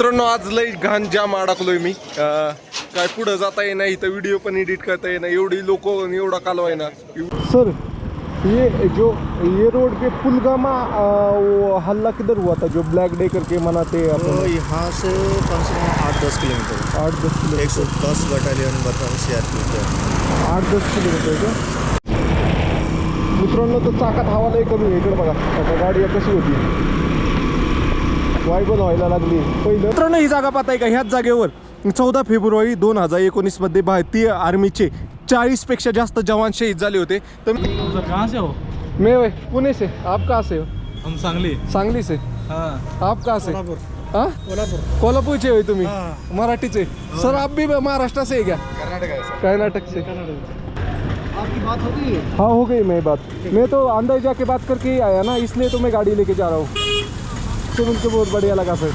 मित्रांनो आज लई घाण जाम अडकलोय मी काय पुढे जाता येईना इथं व्हिडिओ पण एडिट करता येईना एवढी लोक एवढा कालवा आहे ना सर ये रोड पे पुलगामा हल्ला किधर हुआ था जो ब्लैक डे करके मनाते हैं तो यहाँ से कम से कम 8-10 किलोमीटर 8-10 किलोमीटर 110 बटालियन बताओ CRPF 8-10 किलोमीटर का मित्रांनो तर चाकात हवा लई कमी आहे इकडे बघा आता गाडी कशी होती वायबल व्हायला लागली पहिलं मित्रांनो ही जागा पाहताय का ह्याच जागेवर 14 फेब्रुवारी 2019 मध्ये भारतीय आर्मीचे 40 पेक्षा जास्त जवान शहीद झाले होते तर कहाँ से हो? मैं पुणे से आप कहाँ से हो हम सांगली। सांगली से हाँ। आप कहाँ से हाँ कोल्हापूरचे हो तुम्ही मराठीचे सर आप भी महाराष्ट्र से है क्या कर्नाटक से आपकी बात होगी? हाँ हो गई मैं बात मैं तो अंदर जाके बात करके ही आया ना इसलिए तो मैं गाड़ी लेके जा रहा हूँ तो मुझको बहुत बढ़िया लगा सर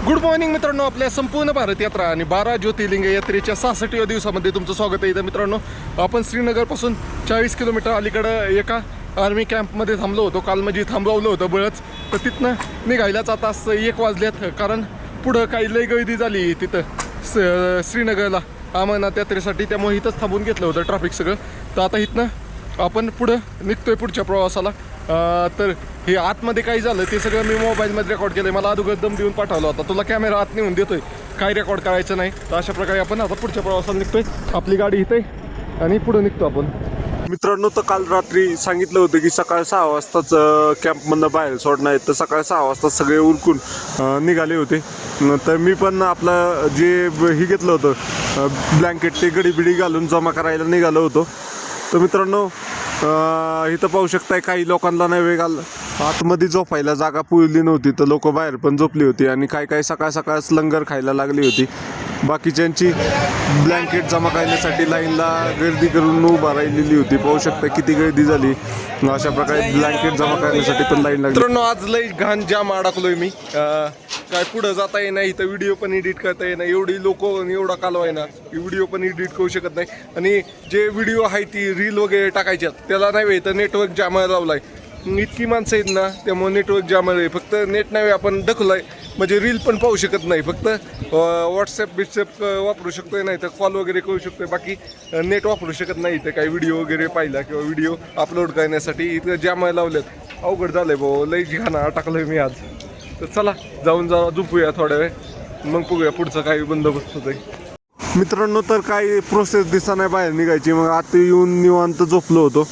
गुड मॉर्निंग मित्रांनो आपल्या संपूर्ण भारत यात्रा आणि 12 ज्योतिर्लिंग यात्रेच्या 66व्या दिवसामध्ये तुमचं स्वागत आहे. मित्रांनो आपण श्रीनगरपासून 40 किलोमीटर अलीकडं एका आर्मी कॅम्पमध्ये थांबलो होतो. काल म्हणजे थांबवलं होतं बळच तर तिथनं निघायलाच आता 1 वाजल्यात कारण पुढं काही लई गर्दी झाली तिथं श्रीनगरला अमरनाथ यात्रेसाठी त्यामुळे इथंच थांबून घेतलं होतं ट्रॅफिक सगळं. तर आता इथनं आपण पुढं निघतोय पुढच्या प्रवासाला. तर हे आतमध्ये काय झालं ते सगळं मी मोबाईलमध्ये रेकॉर्ड केलं आहे. मला अगोदर दम देऊन पाठवला होता तुला कॅमेरा आत नेऊन देतोय काय रेकॉर्ड करायचं नाही. तर अशा प्रकारे आपण आता पुढच्या प्रवासाला निघतोय. आपली गाडी इथे आणि पुढं निघतो आपण. मित्रांनो तर काल रात्री सांगितलं होतं की सकाळ 6 वाजताच कॅम्पमधनं बाहेर सोडणार आहेत तर सकाळ 6 वाजता सगळे उरकून निघाले होते. तर मी पण आपलं जे हे घेतलं होतं ब्लँकेट ते गडीबिडी घालून जमा करायला निघालो होतो. तर मित्रांनो इथं पाहू शकताय काही लोकांना नाही वेळ आतमध्ये झोपायला जागा पुरली नव्हती तर लोक बाहेर पण झोपली होती आणि काय सकाळ सकाळच लंगर खायला लागली होती. बाकीच्यांची ब्लँकेट जमा करण्यासाठी लाईनला गर्दी करून उभा राहिलेली होती. पाहू शकता किती गर्दी झाली. अशा प्रकारे ब्लँकेट जमा करण्यासाठी पण लाईन लागली. मित्रांनो आज लई घाण जाम अडकलोय मी काय पुढं जाता येईना इथं व्हिडिओ पण एडिट करता येईना एवढी लोक एवढा कालवा आहे ना व्हिडिओ पण एडिट करू शकत नाही. आणि जे व्हिडिओ आहे ती रील वगैरे टाकायच्यात त्याला नाही तर नेटवर्क जामायला लावलाय. इतकी माणसं आहेत ना त्यामुळे नेटवर्क जामायला आहे. फक्त नेट नाही आपण ढकलाय म्हणजे रील पण पाहू शकत नाही. फक्त व्हॉट्सॲप वापरू शकतोय नाही तर कॉल वगैरे करू शकतोय. बाकी नेट वापरू शकत नाही इथं काही व्हिडिओ वगैरे पाहिला किंवा व्हिडिओ अपलोड करण्यासाठी इथं जामायला लावल्यात. अवघड झालंय भाऊ लई घाणा टाकलंय मी आज. तर चला जाऊन झोपूया थोड्या वेळ मग बघूया पुढचं काही बंदोबस्त होतंय. मित्रांनो तर काही प्रोसेस दिसा नाही बाहेर निघायची मग आता येऊन निवांत झोपलो होतो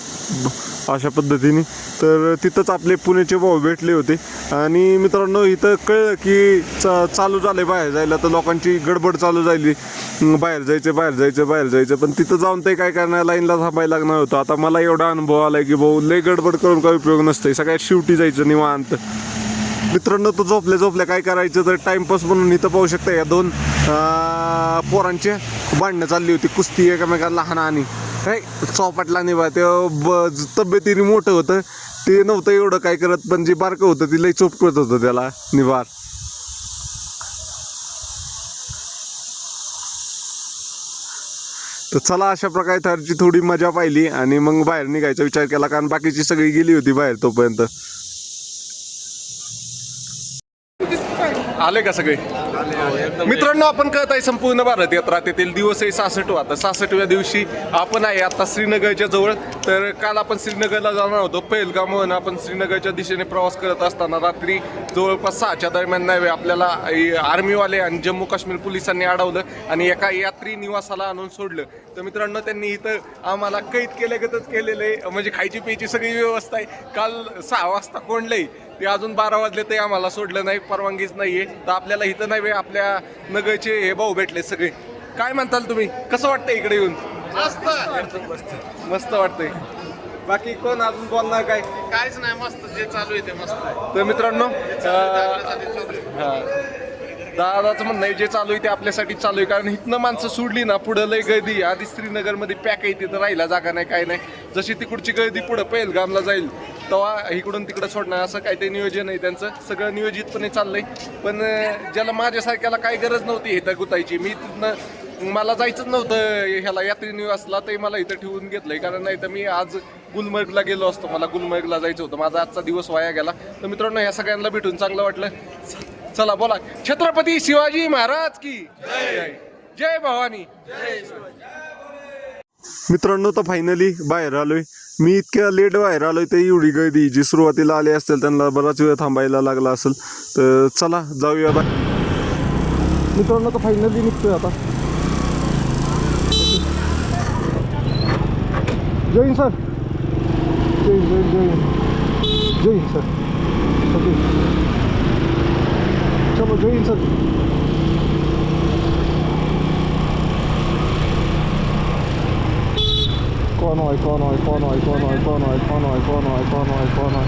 अशा पद्धतीने. तर तिथंच आपले पुण्याचे भाऊ भेटले होते आणि मित्रांनो इथं कळलं की चालू झालं बाहेर जायला तर लोकांची गडबड चालू झाली बाहेर जायचं. पण तिथं जाऊन ते काय करणार लाईनला थांबायला लागणार होतं. आता मला एवढा अनुभव आलाय की भाऊ लय गडबड करून काही उपयोग नसतंय. सगळ्यात शेवटी जायचं निवांत. मित्रांनो तो झोपल्या काय करायचं तर टाइमपास म्हणून इथं पाहू शकता या 2 पोरांचे भांडणं चालली होती कुस्ती एकमेकांना हाणाहाणी काय चौपाटला निभा ते तब्येतीने मोठं होतं ते नव्हतं एवढं काय करत पण जे बारकं होतं ती लई चोपकत होतं त्याला निभार. तर चला अशा प्रकारे थरची थोडी मजा पाहिली आणि मग बाहेर निघायचा विचार केला कारण बाकीची सगळी गेली होती बाहेर तोपर्यंत. आले का सगळे मित्रांनो आपण कळत आहे संपूर्ण भारत यात्रा तेथील दिवस आहे 66. आता 66व्या दिवशी आपण आहे आता श्रीनगरच्या जवळ. तर काल आपण श्रीनगरला जाणार होतो पहलगामहून आपण श्रीनगरच्या दिशेने प्रवास करत असताना रात्री जवळपास 6च्या दरम्यान नाही आपल्याला आर्मीवाले आणि जम्मू काश्मीर पोलिसांनी अडवलं आणि एका यात्री निवासाला आणून सोडलं. तर मित्रांनो त्यांनी इथं आम्हाला कैद केल्यागतच केलेलं आहे म्हणजे खायची प्यायची सगळी व्यवस्था आहे. काल 6 वाजता कोंडलंय ते अजून 12 वाजले ते आम्हाला सोडलं नाही परवानगीच नाहीये. तर आपल्याला इथं नाही आपल्या नगरचे हे भाऊ भेटले सगळे. काय म्हणताल तुम्ही कसं वाटतंय इकडे येऊन? मस्त वाटतंय. बाकी कोण अजून बोलणार काहीच नाही मस्त जे चालू आहे ते मस्त. तर मित्रांनो दादाचं म्हणणं आहे जे चालू आहे ते आपल्यासाठी चालू आहे कारण इथनं माणसं सोडली ना पुढं लय गर्दी. आधी श्रीनगरमध्ये पॅक आहे तिथं राहायला जागा नाही काय नाही. जशी तिकडची गर्दी पुढं पहलगामला जाईल तेव्हा इकडून तिकडं सोडणार असं काही ते नियोजन आहे त्यांचं सगळं नियोजितपणे चाललंय. पण ज्याला माझ्यासारख्याला काही गरज नव्हती इथं गुतायची मी तिथनं मला जायचंच नव्हतं ह्याला यात्री निवासला, ते मला इथं ठेवून घेतलंय, कारण नाही तर मी आज गुलमर्गला गेलो असतो. मला गुलमर्गला जायचं होतं, माझा आजचा दिवस वाया गेला. तर मित्रांनो, ह्या सगळ्यांना भेटून चांगलं वाटलं. चला बोला, छत्रपती शिवाजी महाराज की जय, जय भवानी. मित्रांनो, तर फायनली बाहेर आलोय. मी इतक्या लेट बाहेर आलोय तर एवढी गर्दी, जी सुरुवातीला आले असतील त्यांना बराच वेळ थांबायला लागला असेल. तर चला जाऊया मित्रांनो. तर फायनली निघतोय आता. जय हिंद सर. जय हिंद, जय हिंद, जय हिंद सर. ओके, चलो जय हिंद सर. कौन है, कौन है, कौन है, कौन है, कौन है, कौन है, कौन है, कौन है, कौन है.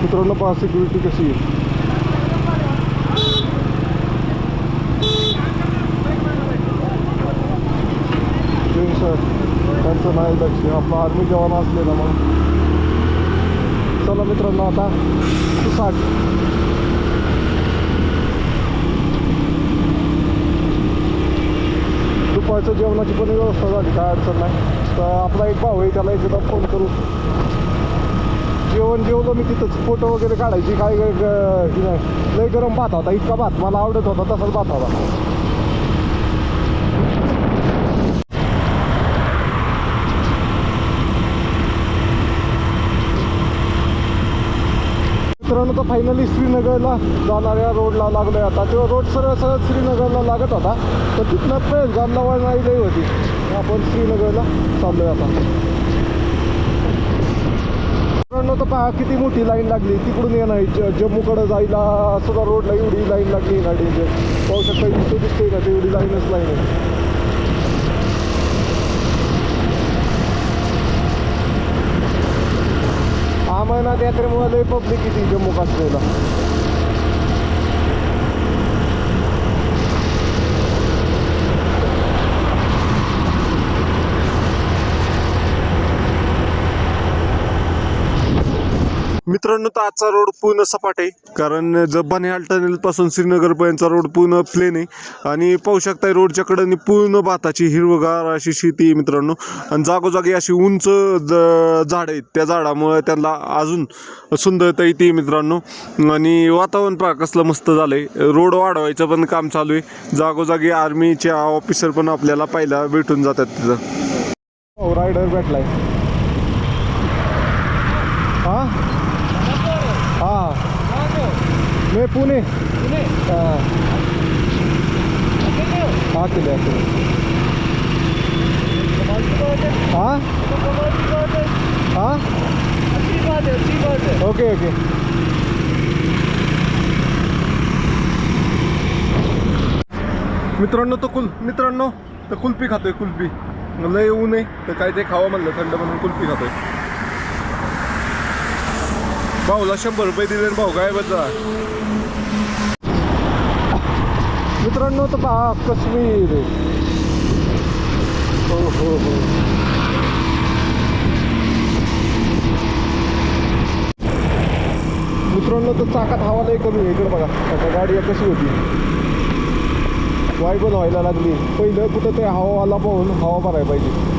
मित्रांनो, पहा सिक्युरिटी कशी आहे. सर त्यांचं नाही लक्ष, आपला आर्मी जवान असले ना. मग चला मित्रांनो, आता 60 दुपारचं जेवणाची पण व्यवस्था झाली, काय अडचण नाही. तर आपला एक भाऊ आहे, त्याला एकदा फोन करू. जेवण जेवलं मी तिथंच, फोटो वगैरे काढायची काय ही नाही. लय गरम भात होता, इतका भात मला आवडत होता तसाच भात होता. मित्रांनो, तर फायनली श्रीनगरला जाणाऱ्या रोडला लागलोय आता. तेव्हा रोड सरळ सरळ श्रीनगरला लागत होता, तर तिथनं पहलगामला वळणारी होती. आपण श्रीनगरला चाललोय आता. मित्रांनो, तर पहा किती मोठी लाईन लागली. तिकडून येणार जम्मूकडे जायला सुद्धा रोडला एवढी लाईन लागली ना, डेंजर. पाहू शकता, इथे दिसते ना तेवढी लाईनच लाईन आहे. अमरनाथ यात्रेमुळे लय पब्लिक किती जम्मू काश्मीरला. मित्रांनो, तर आजचा रोड पूर्ण सपाट आहे, कारण जर बनिहाल टनेल पासून श्रीनगरपर्यंतचा रोड पूर्ण प्लेन आहे. आणि पाहू शकताय रोडच्या कडेने पूर्ण भाताची हिरवगार अशी शेती आहे मित्रांनो. आणि जागोजागी अशी उंच झाड आहेत, त्या झाडामुळे त्यांना अजून सुंदरता येते मित्रांनो. आणि वातावरण पहा कसलं मस्त झालंय. रोड वाढवायचं पण काम चालू आहे. जागोजागी आर्मीच्या ऑफिसर पण आपल्याला पाहायला भेटून जातात तिथं. हो, रायडर भेटलाय. हां हाँ, मैं पुणे. हाँ, अकेले. हाँ हाँ, ओके ओके. मित्रांनो, तर कुल्फी खातोय. कुल्फी लय ऊन आहे, तर काय ते खावं म्हणलं थंड म्हणून कुल्फी खातोय. भाऊला 100 रुपये दिले, भाऊ काय बचा. मित्रांनो, तर पहा काश्मीर. हो हो हो. मित्रांनो, तर चाकात हवा लय कमी आहे. इकडे बघा आता गाडी कशी होती, वायबल व्हायला लागली. पहिलं कुठं ते हवाला पाहून हवा भरायला पाहिजे.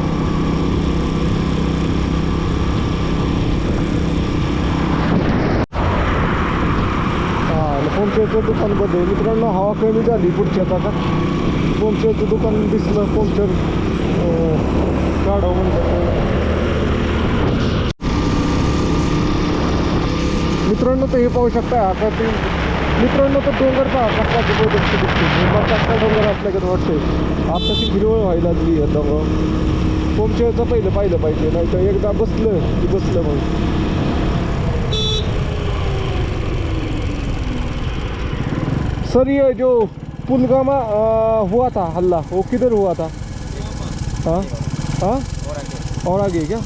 पंक्चरचं दुकान बंद आहे मित्रांनो. हवा कमी झाली पुढच्यात. आता पंक्चरचं दुकान दिसलं, पंक्चर काढावं म्हणतात. मित्रांनो, तर हे पाहू शकता आता ते. मित्रांनो, तर डोंगर पहा कसला जबरदस्त दिसते. कसला डोंगर असल्याकडे वाटते. आत्ताची हिरवळ व्हायला लागली आता. पंक्चरचं पहिलं पाहिलं पाहिजे, नाही तर एकदा बसलं की बसलं. मग सर, ये जो पुलवामा हुआ था हल्ला, वो किधर हुआ था? हाँ हाँ, और आगे क्या?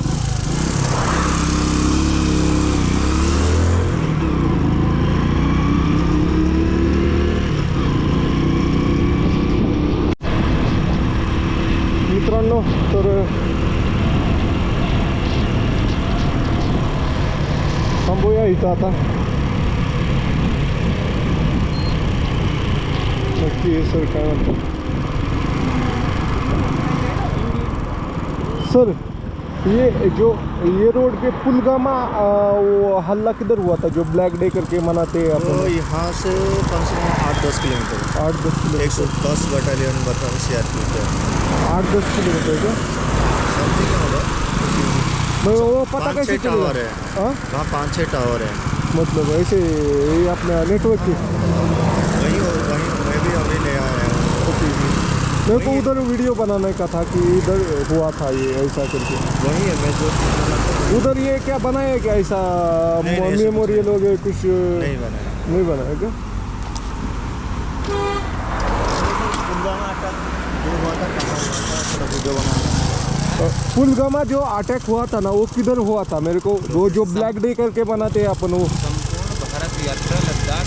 मित्रांनो, तर थांबूया इथं आता. नक्की आहे सर, काय म्हणतात सर? ये रोड पे पुलगामा हल्ला किधर हुआ था, जो ब्लैक डे करके मनाते हैं तो अपन? यहाँ से कम से कम 8-10 किलोमीटर 8-10 किलोमीटर 110 बटालियन बता CRPF का 8-10 किलोमीटर का? समथिंग होगा। मैं वो पता 5-6 कैसे चलेगा? टावर है हाँ, वहाँ 5-6 टावर है। मतलब ऐसे ये अपना नेटवर्क की वहीं मैं भी अभी नया आया हूँ। मेरे को उधर वीडियो बनाने का था कि इधर हुआ था ये ऐसा करके। वहीं है मैं जो उधर ये क्या बनाया क्या ऐसा नहीं, ऐसा मेमोरियल हो गया कुछ? नहीं बनाया। नहीं बनाया क्या? पुलगामा जो अटैक हुआ था ना, वो किधर हुआ था? मेरे को वो जो ब्लैक डे करके बनाते हैं अपन, वो संपूर्ण भारत यात्रा, लद्दाख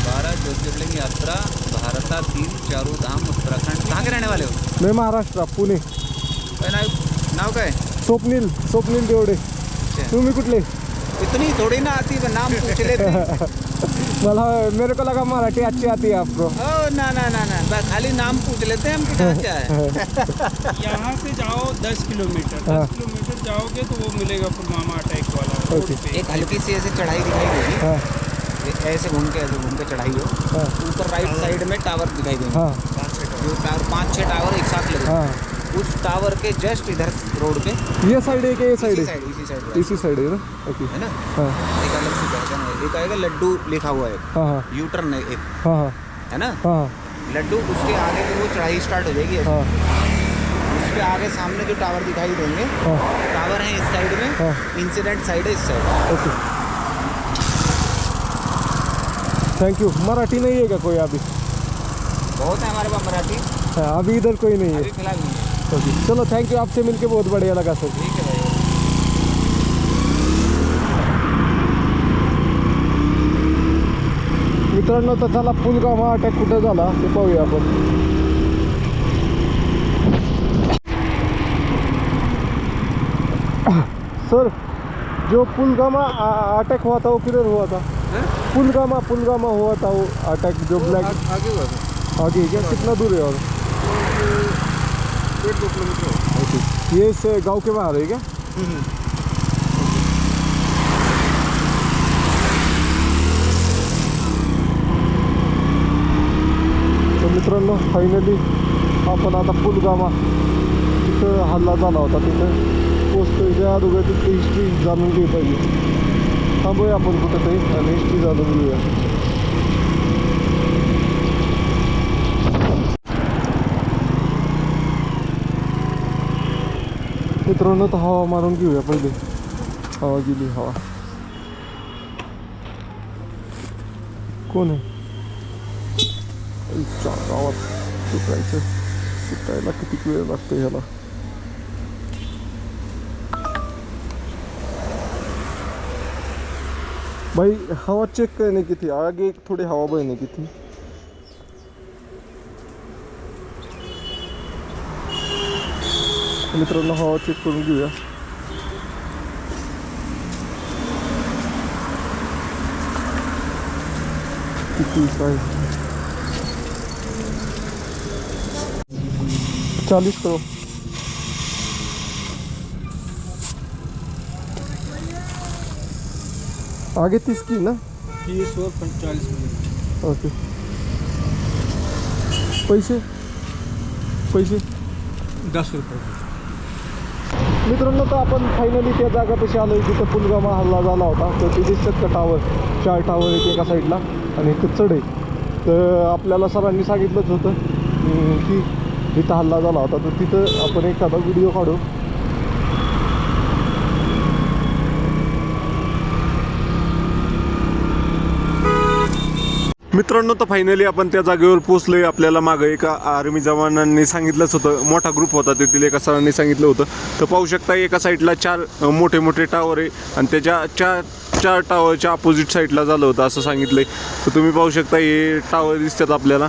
12 ज्योतिर्लिंग यात्रा, भारतातील चारू धाम, उत्तराखंड। कहाँ के रहने वाले हो? मैं महाराष्ट्र पुणे। काय नाव काय? स्वप्नील देवडे। तुम्ही कुठले? इतनी थोड़ी ना आती, नाम पूछ लेते। मला मेरे को लगा मराठी अच्छी आती है आपको। ना बस खाली नाम पूछ लेते हैं हम कि कहाँ क्या है। यहाँ से जाओ 10 किलोमीटर हाँ। 10 किलोमीटर जाओगे तो वो मिलेगा पुलवामा अटैक वाला रोड ओके। पे। एक हल्की सी ऐसे चढ़ाई दिखाई देगी, हाँ ऐसे घूम के चढ़ाई हो, हाँ ऊपर राइट साइड में टावर दिखाई देंगे। हाँ जो टावर 5-6 टावर एक साथ लगे, हाँ। उस टावर के जस्ट इधर रोड पे ये साइड है कि ये साइड है? इसी साइड इसी साइड है ना? ओके। है ना। हाँ एक अलग से पहचान है, एक आएगा लड्डू लिखा हुआ है, हाँ हाँ यू टर्न है एक, हाँ हाँ है ना। हाँ लड्डू उसके आगे पे वो चढ़ाई स्टार्ट हो जाएगी ऐसे। हाँ उसके आगे सामने जो टावर दिखाई देंगे, हाँ टावर है इस साइड में, हाँ। इंसिडेंट साइड है इस side. Okay, thank you. Marathi नहीं है क्या कोई अभी? बहुत है हमारे पास मराठी, हाँ, अभी इधर कोई नहीं है। अभी फिलहाल नहीं। ओके, चलो थैंक यू, आपसे मिलके बहुत बढ़िया लगा सर। ठीक है भाई। मित्रांनो, तर चला पुलगामा अटॅक कुठे झाला ते पाहूया आपण. सर, जो पुलगामा अटैक हुआ था वो किधर हुआ था? पुलगामा हुआ था वो अटैक, जो ब्लैक आगे हुआ था। आगे क्या? कितना दूर है और? 1.5-2 किलोमीटर। ओके, ये इस गांव के बाहर है क्या? तर मित्रांनो, फायनली आपण आता पुलगामा तिथं हल्ला झाला होता तिथं पोचतोय. त्या अगोदर तिथली हिस्ट्री जाणून घे पाहिजे. थांबूया आपण कुठंतरी आणि हिस्ट्री जाणून घेऊया. मित्रांनो, तर हवा मारून घेऊया पहिले. हवा गेली हवा. कोण आहे? गावात सुटायला किती वेळ लागतो ह्याला? भाई हवा चेक करने की थी, आगे थोड़ी हवा बहने की थी. मित्रांनो, हवा चेक करून घेऊया. किती काय? 40 करो. आगे 30 की ना? 30 और 45 मिनट। ओके. पैसे 10 रुपये। मित्रांनो, तर आपण फायनली त्या जागापाशी आलो आहे जिथं पुलगामा हल्ला झाला होता. तर ते दिसतात का टावर? 4 टावर आहेत एका साईडला आणि इथं चढ आहे. तर आपल्याला सरांनी सांगितलंच होतं की जिथं हल्ला झाला होता, तर तिथं आपण एखादा व्हिडिओ काढू. मित्रांनो, तर फायनली आपण त्या जागेवर पोचलोय. आपल्याला मागं एका आर्मी जवानांनी सांगितलंच होतं, मोठा ग्रुप होता तेथील एका सरांनी सांगितलं होतं. तर पाहू शकता एका साईडला 4 मोठे मोठे टावर आहे आणि त्याच्या 4 टावरच्या अपोजिट साईडला झालं होतं असं सांगितलंय. तर तुम्ही पाहू शकता हे टावर दिसतात आपल्याला.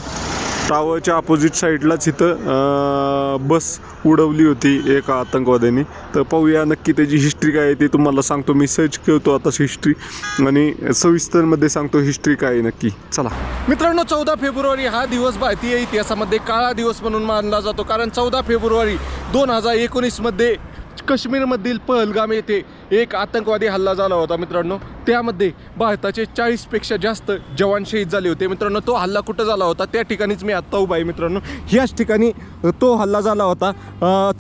टावरच्या अपोजिट साईडलाच इथं बस उडवली होती एका आतंकवाद्यांनी. तर पाहूया नक्की त्याची हिस्ट्री काय आहे ते तुम्हाला सांगतो. मी सर्च करतो आता हिस्ट्री आणि सविस्तरमध्ये सांगतो हिस्ट्री काय आहे नक्की. चला मित्रांनो, 14 फेब्रुवारी हा दिवस भारतीय इतिहासामध्ये काळा दिवस म्हणून मानला जातो. कारण 14 फेब्रुवारी 2019मध्ये काश्मीरमधील पहलगाम येथे एक आतंकवादी हल्ला झाला होता मित्रांनो. त्यामध्ये भारताचे 40पेक्षा जास्त जवान शहीद झाले होते मित्रांनो. तो हल्ला कुठं झाला होता त्या ठिकाणीच मी आत्ता उभा आहे मित्रांनो. ह्याच ठिकाणी तो हल्ला झाला होता.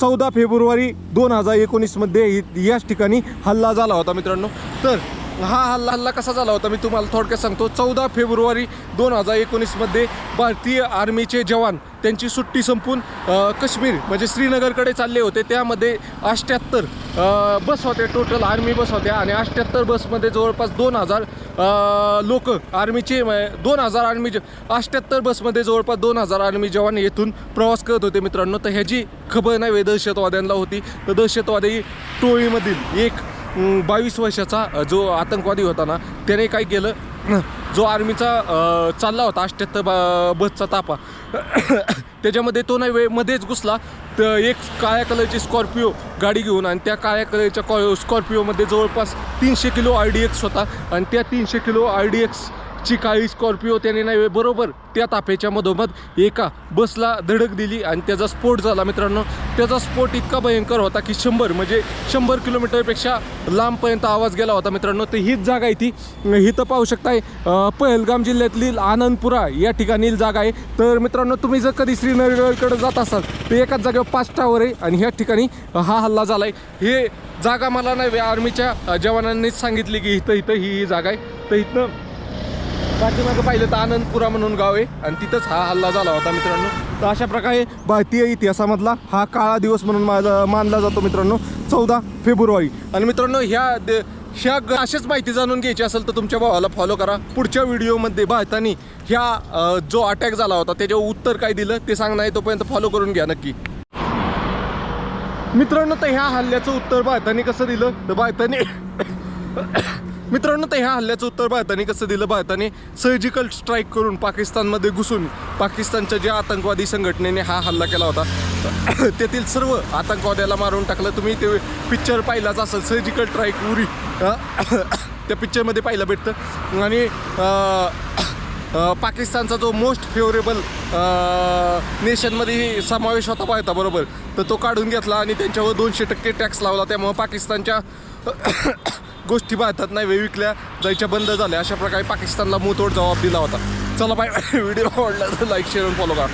14 फेब्रुवारी 2019मध्ये याच ठिकाणी हल्ला झाला होता मित्रांनो. तर हा हल्ला कसा झाला होता मी तुम्हाला थोडक्यात सांगतो. 14 फेब्रुवारी 2019मध्ये भारतीय आर्मीचे जवान त्यांची सुट्टी संपून काश्मीर म्हणजे श्रीनगरकडे चालले होते. त्यामध्ये 78 बस होते, टोटल आर्मी बस होत्या आणि 78 बसमध्ये जवळपास 2000 लोक आर्मीचे 2000 आर्मी 78 बसमध्ये जवळपास 2000 आर्मी जवान येथून प्रवास करत होते मित्रांनो. तर ह्याची खबर नाही दहशतवाद्यांना होती. तर दहशतवादी टोळीमधील एक 22 वर्षाचा जो आतंकवादी होता ना, त्याने काय केलं, जो आर्मीचा चालला होता 78 बसचा ताफा त्याच्यामध्ये तो नाही मध्येच घुसला. तर एक काळ्या कलरची स्कॉर्पिओ गाडी घेऊन आणि त्या काळ्या कलरच्या स्कॉर्पिओमध्ये जवळपास 300 किलो RDX होता आणि त्या 300 किलो RDXची काळी स्कॉर्पिओ त्याने नाही बरोबर त्या ताफ्याच्या मधोमध एका बसला धडक दिली आणि त्याचा स्फोट झाला मित्रांनो. त्याचा स्फोट इतका भयंकर होता की 100 किलोमीटरपेक्षा लांबपर्यंत आवाज गेला होता मित्रांनो. तर हीच जागा आहे ती. इथं पाहू शकताय पहलगाम जिल्ह्यातील आनंदपुरा या ठिकाणी जागा आहे. तर मित्रांनो, तुम्ही जर कधी श्रीनगरकडे जात असाल तर एकाच जागेवर 5 टावर आहे आणि ह्या ठिकाणी हा हल्ला झाला आहे. हे जागा मला नाही आर्मीच्या जवानांनीच सांगितली की इथं ही जागा आहे. तर इथनं पाठीमागं पाहिलं तर आनंदपुरा म्हणून गाव आहे आणि तिथंच हा हल्ला झाला होता मित्रांनो. तर अशा प्रकारे भारतीय इतिहासामधला हा काळा दिवस म्हणून मानला जातो मित्रांनो 14 फेब्रुवारी. आणि मित्रांनो, ह्या अशाच माहिती जाणून घ्यायची असेल तर तुमच्या भावाला फॉलो करा. पुढच्या व्हिडिओमध्ये भारताने ह्या जो अटॅक झाला होता त्याच्यावर उत्तर काय दिलं ते सांगणार आहे. तोपर्यंत फॉलो करून घ्या नक्की मित्रांनो. तर ह्या हल्ल्याचं उत्तर भारताने कसं दिलं तर भारताने सर्जिकल स्ट्राईक करून पाकिस्तानमध्ये घुसून पाकिस्तानच्या ज्या आतंकवादी संघटनेने हा हल्ला केला होता तेथील सर्व आतंकवाद्याला मारून टाकलं. तुम्ही ते पिक्चर पाहिलाच असेल, सर्जिकल स्ट्राईक उरी त्या पिक्चरमध्ये पाहायला भेटतं. आणि पाकिस्तानचा जो मोस्ट फेवरेबल नेशनमध्ये समावेश होता भारताबरोबर, तर तो काढून घेतला आणि त्यांच्यावर 200% टॅक्स लावला. त्यामुळे पाकिस्तानच्या गोष्टी भारतात नाही विकल्या जायच्या बंद झाल्या. अशा प्रकारे पाकिस्तानला मुंहतोड जबाब दिला होता. चला बाय. व्हिडिओ आवडला तर लाईक शेअर आणि फॉलो करा.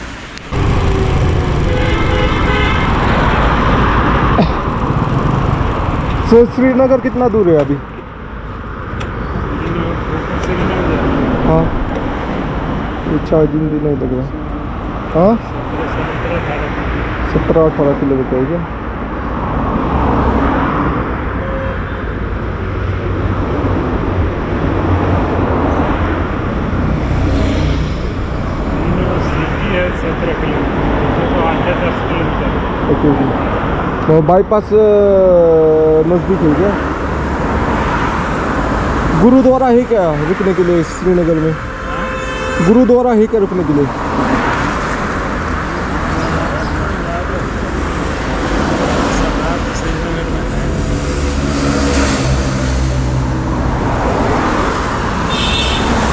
सर, श्रीनगर कितना दूर है अभी? हाँ, चार्जिंग भी नहीं लग रहा. हाँ, 17-18 किलोमीटर है क्या? ओके जी. तो बाईपास नज़दीक है क्या? गुरुद्वारा है क्या रुकने के लिए श्रीनगर में? गुरुद्वारा है क्या रुकने के लिए?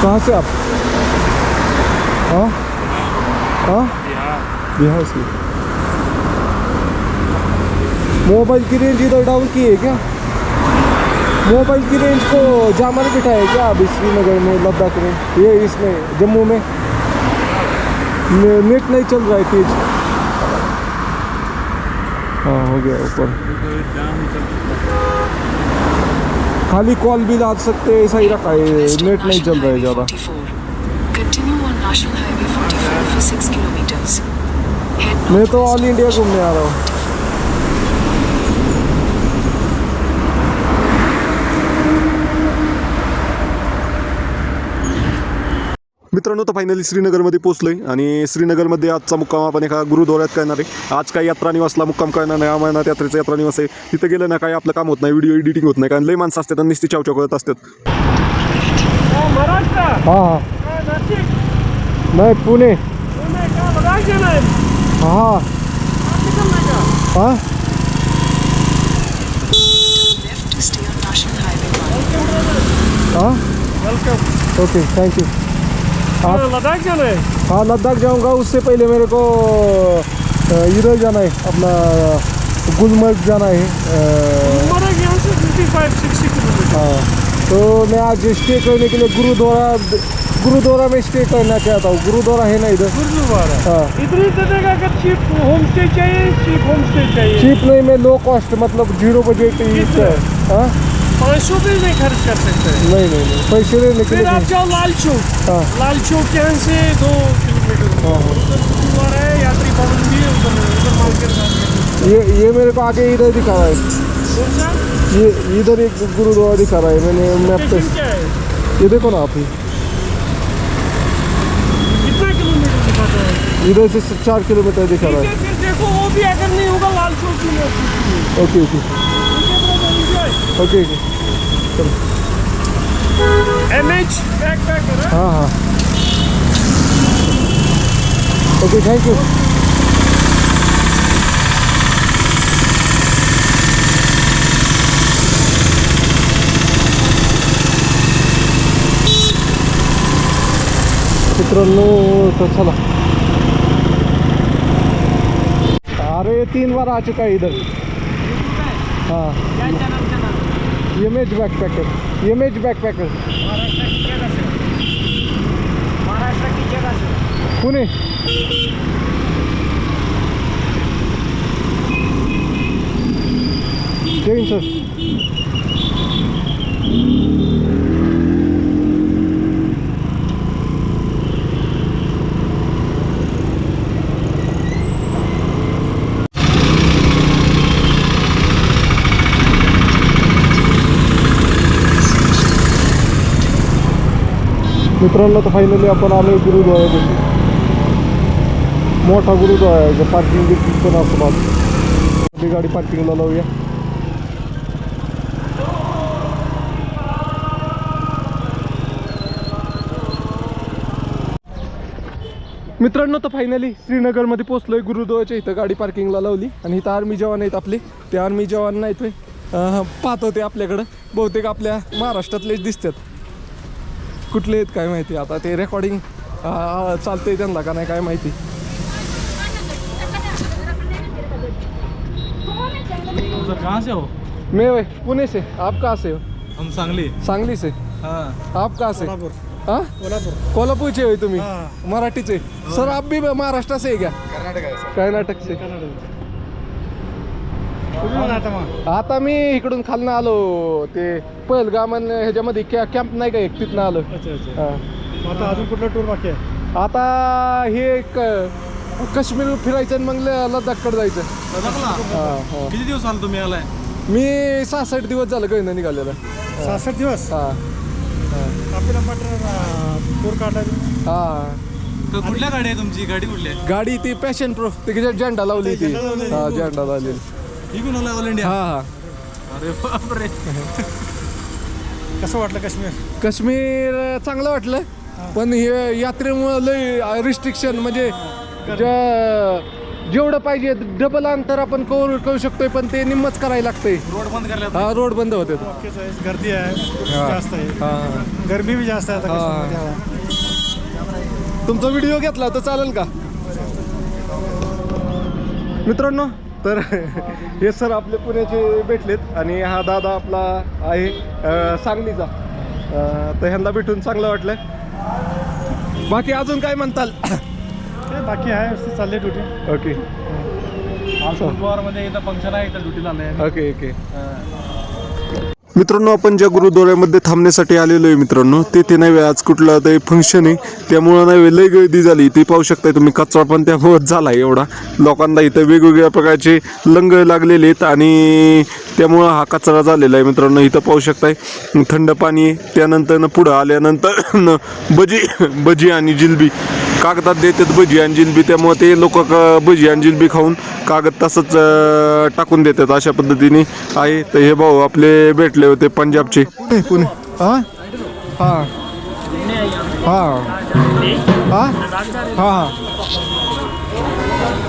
कहाँ से आप? हाँ हाँ, बिहार से. मोबाइल की रेंज इधर डाउन की है क्या? मोबाइल की रेंज को जामर बिठाया है क्या अभी श्रीनगर में, लद्दाख में, ये इसमें जम्मू में नेट नहीं चल रहा है तेज. हाँ, हो गया ऊपर. खाली कॉल भी ला सकते हैं, ऐसा ही रखा है, नेट नहीं चल रहा है ज़्यादा. मैं तो ऑल इंडिया घूमने आ रहा हूँ. मित्रांनो, तर फायनली श्रीनगरमध्ये पोहोचलोय आणि श्रीनगरमध्ये आजचा मुक्काम आपण एका गुरुद्वाऱ्यात करणार आहे. आज काही यात्रा निवासला मुक्काम करणार नाही. अमरनाथ यात्रेचा यात्रा निवास आहे. तिथं गेलं ना काही आपलं काम होत नाही, व्हिडिओ एडिटिंग होत नाही, कारण लई माणसं असतात आणि नुसती चावचाव करत असतात. हां हां, नाही पुणे. लद्दाख जाना है हाँ आप निकलना क्या हाँ हाँ welcome okay thank you Ladakh जाना है हाँ लद्दाख जाऊंगा उससे पहले मेरे को इधर जाना है अपना गुलमर्ग जाना है मरग यहाँ से 55-60 किलोमीटर हाँ तो मैं आज स्टे करने के लिए गुरुद्वारा में स्टे करना चाहता हूँ। गुरुद्वारा है ना इधर? गुरुद्वारा हाँ इधर ही देगा अगर चीप होम स्टे चाहिए चीप होम स्टे चाहिए चीप नहीं, मैं लो कॉस्ट मतलब 0 बजट कितना? हाँ 500 भी नहीं खर्च कर सकते हैं नहीं पैसे नहीं फिर लेकिन आप जाओ लाल चौक हाँ लाल चौक के यहाँ से 2 किलोमीटर हाँ उधर गुरुद्वारा है यात्री भवन भी है उधर मार्केट ये मेरे को आगे इधर दिखा रहा है, कौन सा ये इधर एक गुरुद्वारा दिखा रहा है मैंने मैप पे। स्टेशन क्या है ये देखो ना आप ही, कितना किलोमीटर दिखाता है इधर से 4 किलोमीटर दिखा रहा ठीक है। है फिर देखो वो भी अगर नहीं होगा Lal Chowk university okay okay चलो MH बैकपैकर है हाँ हाँ ओके थैंक यू। मित्रांनो तो चला, अरे 3 बार आ चुका है इधर। हाँ MH बैकपैकर महाराष्ट्र की जगह से पुणे। जय हिंद सर। मित्रांनो तर फायनली आपण आलो गुरुद्वाऱ्यापाशी। मोठा गुरुद्वारा आहे, पार्किंग बिर्किंग पण असं बाजू गाडी पार्किंगला लावूया। मित्रांनो तर फायनली श्रीनगरमध्ये पोहोचलोय। गुरुद्वाराच्या इथं गाडी पार्किंगला लावली आणि इथं आर्मी जवान आहेत आपले। ते आर्मी जवान नाहीत पाहत होते आपल्याकडं, बहुतेक आपल्या महाराष्ट्रातलेच दिसतात। कुठले आहेत काय माहिती, आता ते रेकॉर्डिंग चालतंय त्यांना का नाही काय माहिती। सर कहाँ से हो? मैं पुणे से, आप कहाँ से हो? हम सांगली। सांगली से। हाँ आप कहाँ से? हाँ कोल्हापुर से हो तुम्ही? मराठी से। सर आप भी महाराष्ट्र से है क्या? कर्नाटक से। आता मी इकडून खालनं आलो, ते पहलगाम ह्याच्यामध्ये कॅम्प नाही का एक, तिथनं आलो। हा. आता अजून कुठला टूर बाकी आहे आता हे काश्मीर फिरायचं आणि मग लद्दाखकडे जायचं। हा, हा. किती दिवस आला तुम्ही आलाय? मी 66 दिवस झालं काही निघालेलं। 66 दिवस हा आपल्याला टूर काढला हा। कुठल्या गाडी आहे तुमची? गाडी कुठली आहे? गाडी ती पॅशन प्रो, ते झेंडा लावली ती। हा झेंडा लावलेली। ही पण आला ऑल इंडिया? हा हा। अरे बापरे कसं वाटलं काश्मीर? काश्मीर चांगलं वाटलं, पण हे यात्रेमुळे लय रिस्ट्रिक्शन, म्हणजे जेवढं पाहिजे डबल अंतर आपण करू शकतोय, पण ते निम्मच करायला लागतंय। रोड बंद करले? हा रोड बंद होते। गर्दी आहे जास्त आहे, हा गरमी भी जास्त आहे आता हा। काश्मीरमध्ये। तुमचा व्हिडिओ घेतला तर चालेल का मित्रांनो? तर हे सर आपले पुण्याचे भेटलेत आणि हा दादा आपला आहे सांगलीचा। तर ह्यांना भेटून चांगलं वाटलं। बाकी अजून काय म्हणताल? बाकी आहे चालले ड्युटी। ओके आज गुरुद्वारामध्ये इथं फंक्शन आहे, इथं ड्युटीला आले। ओके ओके मित्रांनो, आपण ज्या गुरुद्वाऱ्यामध्ये थांबण्यासाठी आलेलो आहे मित्रांनो, तिथे नव्हे आज कुठलं तरी फंक्शन आहे, त्यामुळं नव्हे लय गर्दी झाली। ती पाहू शकताय तुम्ही, कचरा पण त्यामुळं झाला एवढा। लोकांना इथं वेगवेगळ्या प्रकारचे लंग लागलेले आहेत आणि त्यामुळं हा कचरा झालेला आहे मित्रांनो। इथं पाहू शकताय थंड पाणी आहे, त्यानंतर पुढं आल्यानंतर भजी आणि जिलबी कागदात देतात, भजी आणि जिलबी, त्यामुळे ते लोक भजी आणि जिलबी खाऊन कागद तसंच टाकून देतात, अशा पद्धतीने आहे। तर हे भाऊ आपले भेटले होते पंजाबचे। पुणे हां हां हां हां हां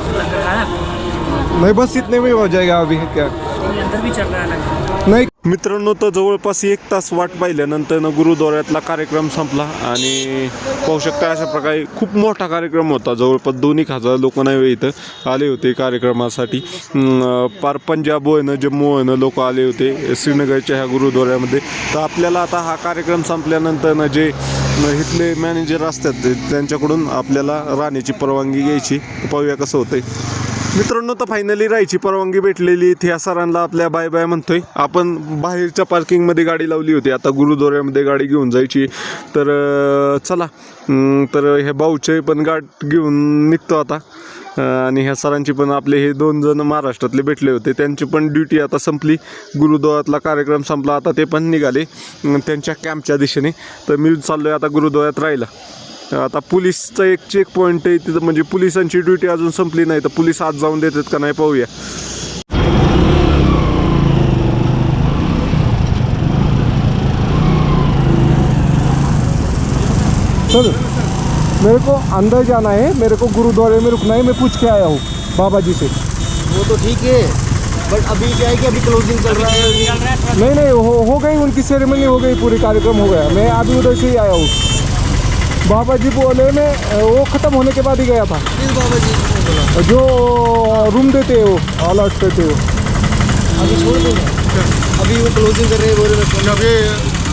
लंगर का ना, नहीं बस इतने में हो जाएगा अभी क्या ये अंदर भी चल रहा है लंगर। नाही मित्रांनो, तर जवळपास 1 तास वाट पाहिल्यानंतर गुरुद्वाऱ्यातला कार्यक्रम संपला आणि पाहू शकता अशा प्रकारे खूप मोठा कार्यक्रम होता. जवळपास 2,000 लोक नाही इथं आले होते कार्यक्रमासाठी. पार पंजाब होईनं जम्मू होईनं लोक आले होते श्रीनगरच्या ह्या गुरुद्वाऱ्यामध्ये. तर आपल्याला आता हा कार्यक्रम संपल्यानंतर जे इथले मॅनेजर असतात त्यांच्याकडून आपल्याला राहण्याची परवानगी घ्यायची. पाहूया कसं होतंय. मित्रांनो, तर फायनली राहायची परवानगी भेटलेली. त्या सरांना आपल्या बाय बाय म्हणतोय. आपण बाहेरच्या पार्किंगमध्ये गाडी लावली होती, आता गुरुद्वाऱ्यामध्ये गाडी घेऊन जायची. तर चला, तर ह्या भाऊचे पण गाठ घेऊन निघतो आता. आणि ह्या सरांची पण आपले हे 2 जण महाराष्ट्रातले भेटले होते, त्यांची पण ड्युटी आता संपली. गुरुद्वारातला कार्यक्रम संपला, आता ते पण निघाले त्यांच्या कॅम्पच्या दिशेने. तर मी चाललो आहे आता गुरुद्वाऱ्यात राहायला. आता पोलीसचं एक चेक पॉईंट आहे तिथं, म्हणजे पोलिसांची ड्युटी अजून संपली नाही, तर पोलीस आत जाऊन देतात का नाही पाहूया. सर, मेरे को अंदर जाना है, मेरे को गुरुद्वारे में रुकना है, मैं पूछ के आया हूँ बाबा जी से. वो तो ठीक है, बट अभी क्या है कि अभी क्लोजिंग चल रहा है. नहीं हो गई उनकी सेरेमनी, हो गई, पूरी कार्यक्रम हो गया. मैं अभी उधर से ही आया हूँ. बाबा जी बोले, मैं वो ख़त्म होने के बाद ही गया था. किस बाबा जी ने बोला? जो रूम देते हैं वो अलॉट करते हो. अभी छोड़ दो ना, अभी वो क्लोजिंग कर रहे हैं, बोल रहे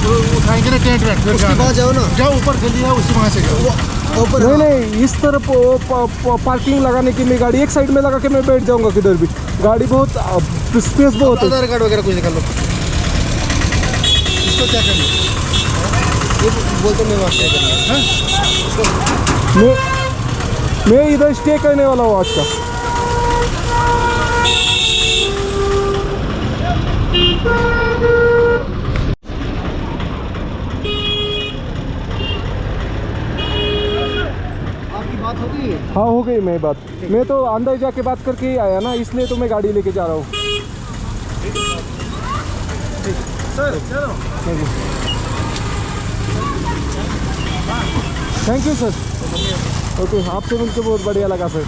जब उठाएंगे ना टेंट वेंट, फिर उसके बाद जाओ ना. जाओ ऊपर गली है उसी वहाँ से जाओ. ऊपर नहीं, इस तरफ पार्किंग लगाने की मैं गाड़ी एक साइड में लगा के मैं बैठ जाऊंगा किधर भी. गाड़ी बहुत स्पेस बहुत है. आधार कार्ड वगैरह कुछ निकाल लो. इसको क्या करना ये बोलते मैं वहाँ क्या करना है. मैं इधर स्टे करने वाला हूँ आज का. आपकी बात हो गई है. हाँ, हो गई मैं बात. मैं तो अंदर जाके बात करके ही आया ना, इसलिए तो मैं गाड़ी लेके जा रहा हूँ. सर चलो. Thank you sir. ओके, आपसे मिलकर बहुत बढ़िया लगा सर.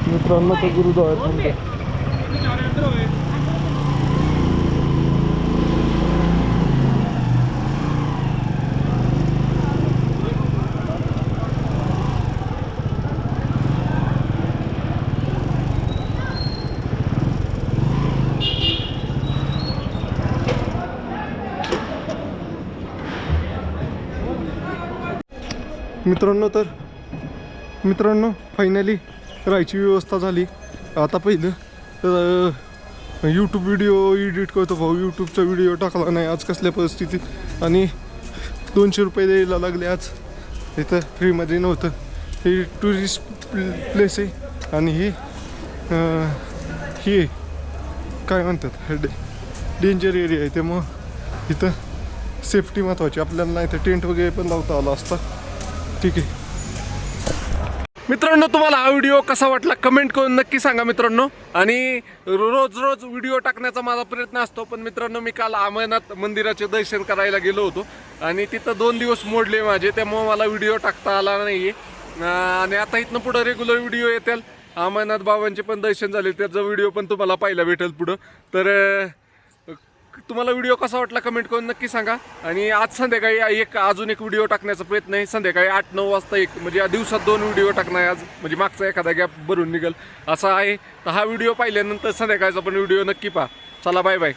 मित्रांनो, तो गुरुद्वारा मित्रांनो फायनली राहायची व्यवस्था झाली. आता पहिलं तर यूट्यूब व्हिडिओ एडिट करतो भाऊ, यूट्यूबचा व्हिडिओ टाकला नाही आज कसल्या परिस्थितीत, आणि 200 रुपये द्यायला लागले आज. इथं फ्रीमध्ये नव्हतं. हे टुरिस्ट प्लेस आहे आणि हे काय म्हणतात डेंजर एरिया आहे, त्यामुळं इथं सेफ्टी महत्त्वाची. आपल्याला नाही तर टेंट वगैरे पण लावता आला असता. ठीक आहे मित्रांनो, तुम्हाला हा व्हिडिओ कसा वाटला कमेंट करून नक्की सांगा मित्रांनो. आणि रोज व्हिडिओ टाकण्याचा माझा प्रयत्न असतो, पण मित्रांनो मी काल अमरनाथ मंदिराचे दर्शन करायला गेलो होतो आणि तिथं 2 दिवस मोडले माझे, त्यामुळे मला व्हिडिओ टाकता आला नाही आहे. आणि आता इथनं पुढं रेग्युलर व्हिडिओ येतील. अमरनाथ बाबांचे पण दर्शन झाले, त्याचा व्हिडिओ पण तुम्हाला पाहायला भेटेल पुढं. तर तुम्हाला व्हिडिओ कसा वाटला कमेंट करून नक्की सांगा. आणि आज संध्याकाळी अजून एक व्हिडिओ टाकण्याचा प्रयत्न आहे. संध्याकाळी 8-9 वाजता म्हणजे या दिवसात 2 व्हिडिओ टाकणार आहे आज, म्हणजे मागचा एखादा गॅप भरून निघेल असा आहे. तर हा व्हिडिओ पाहिल्यानंतर संध्याकाळचा पण व्हिडिओ नक्की पहा. चला बाय बाय.